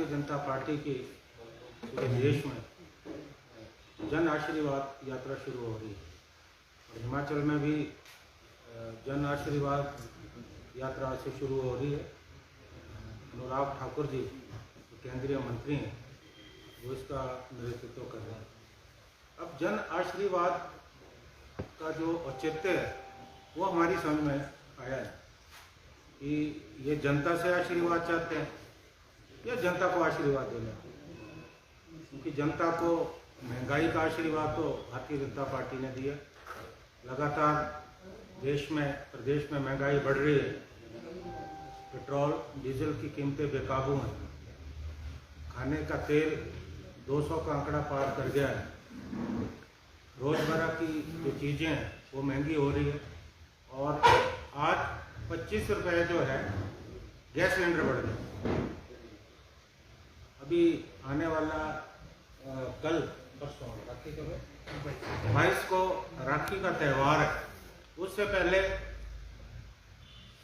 Bharatiya Janata party की पूरे देश में जन आशीर्वाद यात्रा शुरू हो रही है और हिमाचल में भी जन आशीर्वाद यात्रा से शुरू हो रही है। अनुराग ठाकुर जी जो केंद्रीय मंत्री हैं वो इसका नेतृत्व कर रहे हैं। अब जन आशीर्वाद का जो औचित्य है वो हमारी समझ में आया है कि ये जनता से आशीर्वाद चाहते हैं या जनता को आशीर्वाद देना, क्योंकि जनता को महंगाई का आशीर्वाद तो भारतीय जनता पार्टी ने दिया। लगातार प्रदेश में महंगाई बढ़ रही है। पेट्रोल डीजल की कीमतें बेकाबू हैं। खाने का तेल 200 का आंकड़ा पार कर गया है। रोज़मर्रा की जो चीज़ें हैं वो महंगी हो रही है और आज 25 रुपये जो है गैस सिलेंडर बढ़ गया। अभी आने वाला कल परसों राखी कब 22 को राखी का त्यौहार है। उससे पहले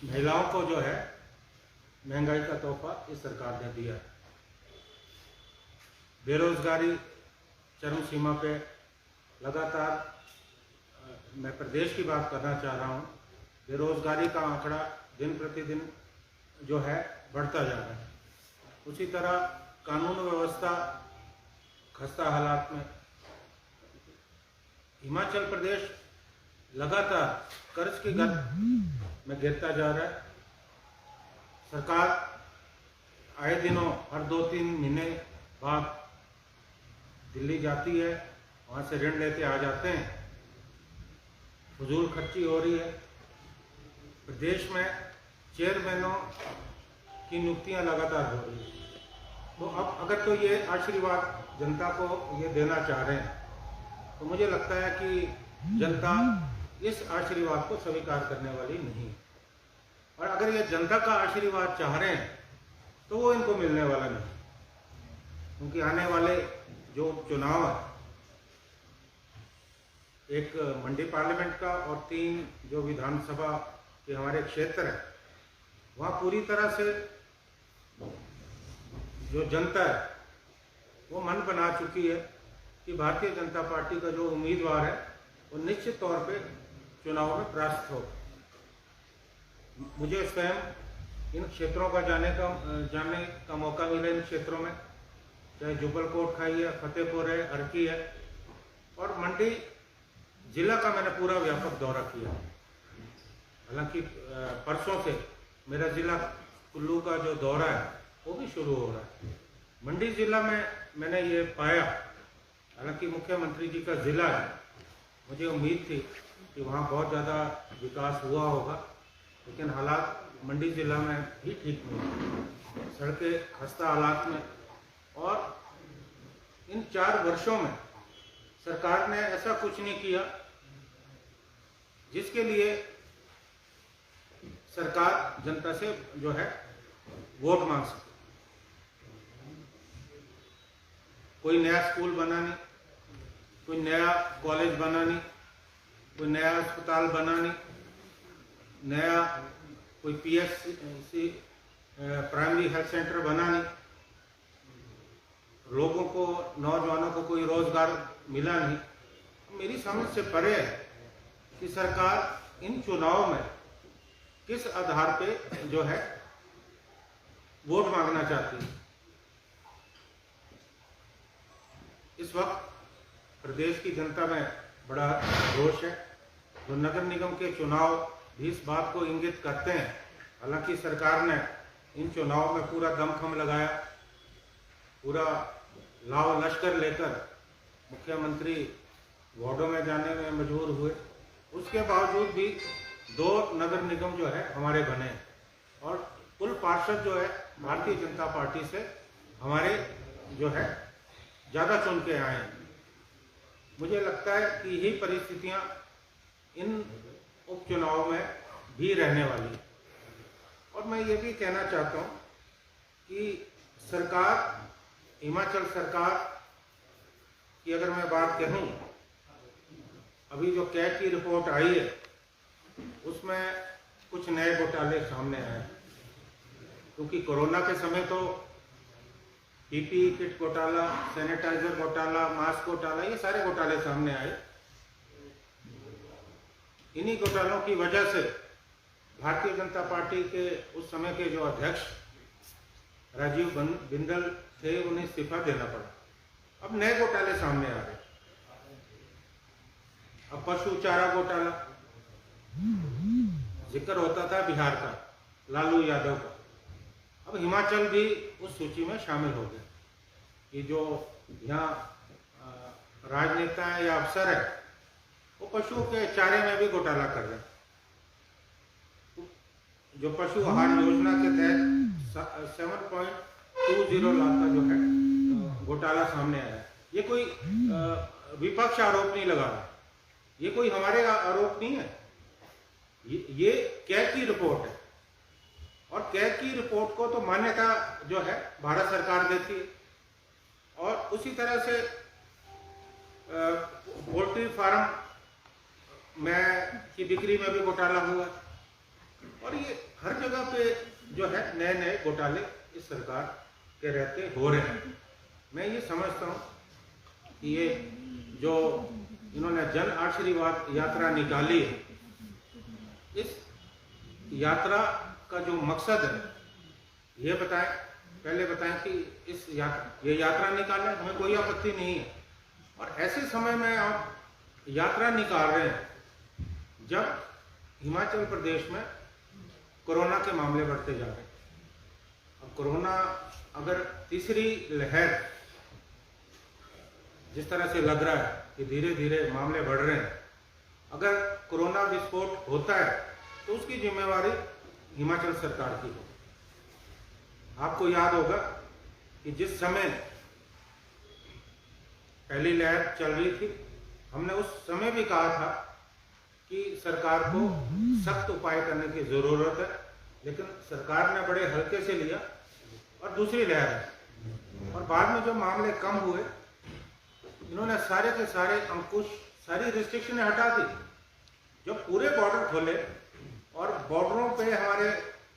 महिलाओं को जो है महंगाई का तोहफा इस सरकार ने दिया है। बेरोजगारी चरम सीमा पे लगातार, मैं प्रदेश की बात करना चाह रहा हूँ, बेरोजगारी का आंकड़ा दिन प्रतिदिन जो है बढ़ता जा रहा है। उसी तरह कानून व्यवस्था खस्ता हालात में। हिमाचल प्रदेश लगातार कर्ज की गर्त में गिरता जा रहा है। सरकार आए दिनों हर 2-3 महीने बाद दिल्ली जाती है, वहाँ से ऋण लेके आ जाते हैं। फजूल खर्ची हो रही है। प्रदेश में चेयरमैनों की नियुक्तियां लगातार हो रही है। तो अब अगर तो ये आशीर्वाद जनता को ये देना चाह रहे हैं तो मुझे लगता है कि जनता इस आशीर्वाद को स्वीकार करने वाली नहीं। और अगर ये जनता का आशीर्वाद चाह रहे हैं तो वो इनको मिलने वाला नहीं, क्योंकि आने वाले जो चुनाव है, एक मंडी पार्लियामेंट का और 3 जो विधानसभा के हमारे क्षेत्र है, वहाँ पूरी तरह से जो जनता है वो मन बना चुकी है कि भारतीय जनता पार्टी का जो उम्मीदवार है वो निश्चित तौर पे चुनाव में परास्त हो। मुझे स्वयं इन क्षेत्रों का जानने का मौका मिला। इन क्षेत्रों में चाहे जुब्बल कोटखाई है, फतेहपुर है, अर्की है और मंडी जिला का मैंने पूरा व्यापक दौरा किया। हालांकि परसों से मेरा जिला कुल्लू का जो दौरा है वो भी शुरू हो रहा है। मंडी जिला में मैंने ये पाया, हालांकि मुख्यमंत्री जी का जिला है, मुझे उम्मीद थी कि वहाँ बहुत ज़्यादा विकास हुआ होगा, लेकिन हालात मंडी जिला में भी ठीक नहीं। सड़कें खस्ता हालात में। और इन 4 वर्षों में सरकार ने ऐसा कुछ नहीं किया जिसके लिए सरकार जनता से जो है वोट मांग सके। कोई नया स्कूल बनानी, कोई नया कॉलेज बनानी, कोई नया अस्पताल बनानी, नया कोई PSC प्राइमरी हेल्थ सेंटर बनानी, लोगों को, नौजवानों को कोई रोजगार मिला नहीं। मेरी समझ से परे है कि सरकार इन चुनाव में किस आधार पे जो है वोट मांगना चाहती है। इस वक्त प्रदेश की जनता में बड़ा रोष है। तो नगर निगम के चुनाव भी इस बात को इंगित करते हैं। हालांकि सरकार ने इन चुनाव में पूरा दमखम लगाया, पूरा लाव लश्कर लेकर मुख्यमंत्री वार्डों में जाने में मजबूर हुए। उसके बावजूद भी 2 नगर निगम जो है हमारे बने और कुल पार्षद जो है भारतीय जनता पार्टी से हमारे जो है ज़्यादा चुन के आए हैं। मुझे लगता है कि यही परिस्थितियां इन उपचुनाव में भी रहने वाली है। और मैं ये भी कहना चाहता हूं कि सरकार, हिमाचल सरकार की अगर मैं बात कहूं, अभी जो कैट की रिपोर्ट आई है उसमें कुछ नए घोटाले सामने आए। क्योंकि कोरोना के समय तो पीपीई किट घोटाला, सैनिटाइजर घोटाला, मास्क घोटाला, ये सारे घोटाले सामने आए। इन्हीं घोटालों की वजह से भारतीय जनता पार्टी के उस समय के जो अध्यक्ष राजीव बिंदल थे, उन्हें इस्तीफा देना पड़ा। अब नए घोटाले सामने आ रहे। अब पशु चारा घोटाला, जिक्र होता था बिहार का, लालू यादव का, अब हिमाचल भी उस सूची में शामिल हो गया कि जो यहाँ राजनेता है या अफसर है, वो पशुओं के चारे में भी घोटाला कर रहे हैं। जो पशु आहार योजना के तहत 7.20 लाख का जो है घोटाला सामने आया है। ये कोई विपक्ष आरोप नहीं लगा रहा, ये कोई हमारे आरोप नहीं है, ये कैग की रिपोर्ट है। और कैग की रिपोर्ट को तो मान्यता जो है भारत सरकार देती है। और उसी तरह से पोल्ट्री फार्म में की बिक्री में भी घोटाला हुआ। और ये हर जगह पे जो है नए नए घोटाले इस सरकार के रहते हो रहे हैं। मैं ये समझता हूँ कि ये जो इन्होंने जन आशीर्वाद यात्रा निकाली है, इस यात्रा का जो मकसद है ये बताएं, पहले बताएं कि ये यात्रा निकालें, हमें कोई आपत्ति नहीं है। और ऐसे समय में आप यात्रा निकाल रहे हैं जब हिमाचल प्रदेश में कोरोना के मामले बढ़ते जा रहे हैं। अब कोरोना अगर तीसरी लहर जिस तरह से लग रहा है कि धीरे धीरे मामले बढ़ रहे हैं, अगर कोरोना विस्फोट होता है तो उसकी जिम्मेवारी हिमाचल सरकार की होगी। आपको याद होगा कि जिस समय पहली लहर चल रही थी, हमने उस समय भी कहा था कि सरकार को सख्त उपाय करने की जरूरत है, लेकिन सरकार ने बड़े हल्के से लिया और दूसरी लहर है। और बाद में जो मामले कम हुए, इन्होंने सारे के सारे अंकुश, सारी रिस्ट्रिक्शनें हटा दी। जब पूरे बॉर्डर खोले और बॉर्डरों पे हमारे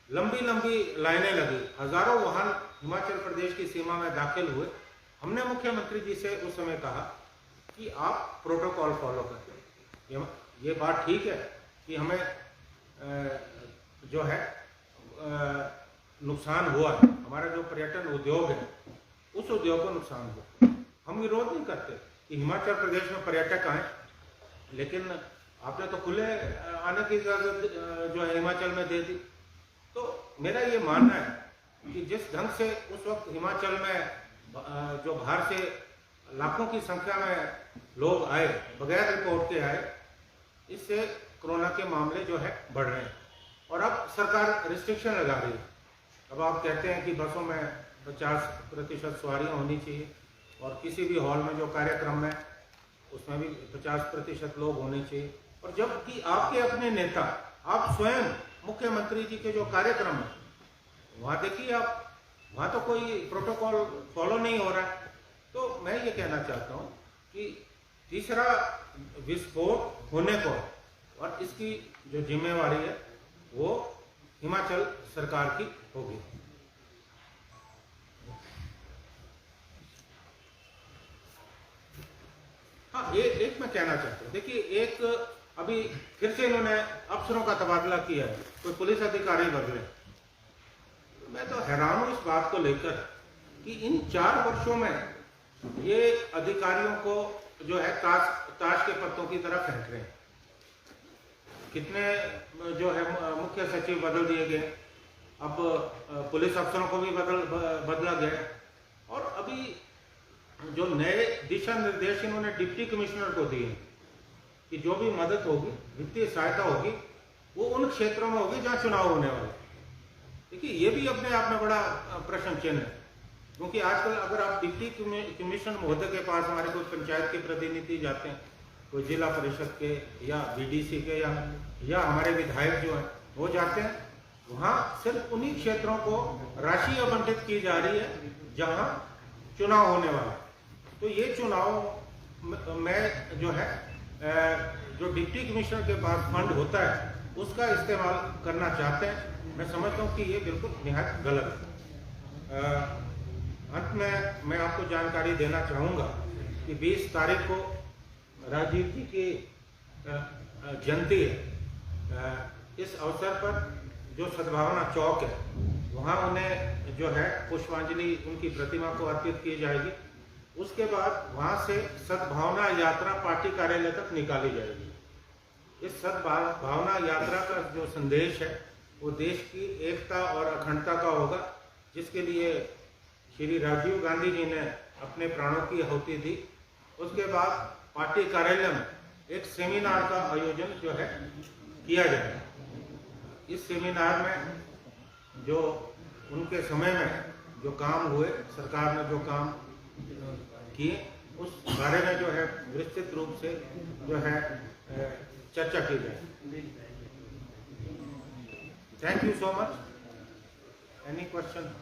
लंबी लंबी लाइनें लगी, हजारों वाहन हिमाचल प्रदेश की सीमा में दाखिल हुए, हमने मुख्यमंत्री जी से उस समय कहा कि आप प्रोटोकॉल फॉलो करें। ये बात ठीक है कि हमें जो है नुकसान हुआ है, हमारा जो पर्यटन उद्योग है उस उद्योग को नुकसान हुआ। हम विरोध नहीं करते कि हिमाचल प्रदेश में पर्यटक आए, लेकिन आपने तो खुले आने की इजाजत जो है हिमाचल में दे दी। तो मेरा ये मानना है कि जिस ढंग से उस वक्त हिमाचल में जो बाहर से लाखों की संख्या में लोग आए, बगैर रिपोर्ट के आए, इससे कोरोना के मामले जो है बढ़ रहे हैं। और अब सरकार रिस्ट्रिक्शन लगा रही है। अब आप कहते हैं कि बसों में 50% सवारियाँ होनी चाहिए और किसी भी हॉल में जो कार्यक्रम है उसमें भी 50% लोग होने चाहिए। और जबकि आपके अपने नेता, आप स्वयं मुख्यमंत्री जी के जो कार्यक्रम है वहाँ देखिए आप, वहाँ तो कोई प्रोटोकॉल फॉलो नहीं हो रहा है। तो मैं ये कहना चाहता हूँ कि तीसरा विस्फोट होने को और इसकी जो जिम्मेवारी है वो हिमाचल सरकार की होगी। हाँ, ये एक मैं कहना चाहता हूँ, देखिए एक अभी फिर से इन्होंने अफसरों का तबादला किया है, कोई पुलिस अधिकारी बदले। मैं तो हैरान हूँ इस बात को लेकर कि इन 4 वर्षों में ये अधिकारियों को जो है ताश के पत्तों की तरह फेंक रहे हैं। कितने जो है मुख्य सचिव बदल दिए गए, अब पुलिस अफसरों को भी बदला गया। और अभी जो नए दिशा निर्देश इन्होंने डिप्टी कमिश्नर को दिए कि जो भी मदद होगी, वित्तीय सहायता होगी, वो उन क्षेत्रों में होगी जहाँ चुनाव होने वाले। देखिए ये भी अपने आप में बड़ा प्रश्न चिन्ह है, क्योंकि आजकल अगर आप डिप्टी कमिश्नर महोदय के पास हमारे कोई पंचायत के प्रतिनिधि जाते हैं, कोई जिला परिषद के या बीडीसी के या हमारे विधायक जो हैं वो जाते हैं, वहाँ सिर्फ उन्हीं क्षेत्रों को राशि आवंटित की जा रही है जहाँ चुनाव होने वाला है। तो ये चुनाव में जो है जो डिप्टी कमिश्नर के पास फंड होता है उसका इस्तेमाल करना चाहते हैं। मैं समझता हूँ कि ये बिल्कुल निहायत गलत है। अंत में मैं आपको जानकारी देना चाहूँगा कि 20 तारीख को राजीव जी की जयंती है। इस अवसर पर जो सद्भावना चौक है वहाँ उन्हें जो है पुष्पांजलि उनकी प्रतिमा को अर्पित की जाएगी। उसके बाद वहाँ से सद्भावना यात्रा पार्टी कार्यालय तक निकाली जाएगी। इस सद्भावना यात्रा का जो संदेश है वो देश की एकता और अखंडता का होगा, जिसके लिए श्री राजीव गांधी जी ने अपने प्राणों की आहुति दी। उसके बाद पार्टी कार्यालय में एक सेमिनार का आयोजन जो है किया जाएगा। इस सेमिनार में जो उनके समय में जो काम हुए, सरकार ने जो काम किए, उस बारे में जो है विस्तृत रूप से जो है चर्चा की जाए। Thank you so much. Any question?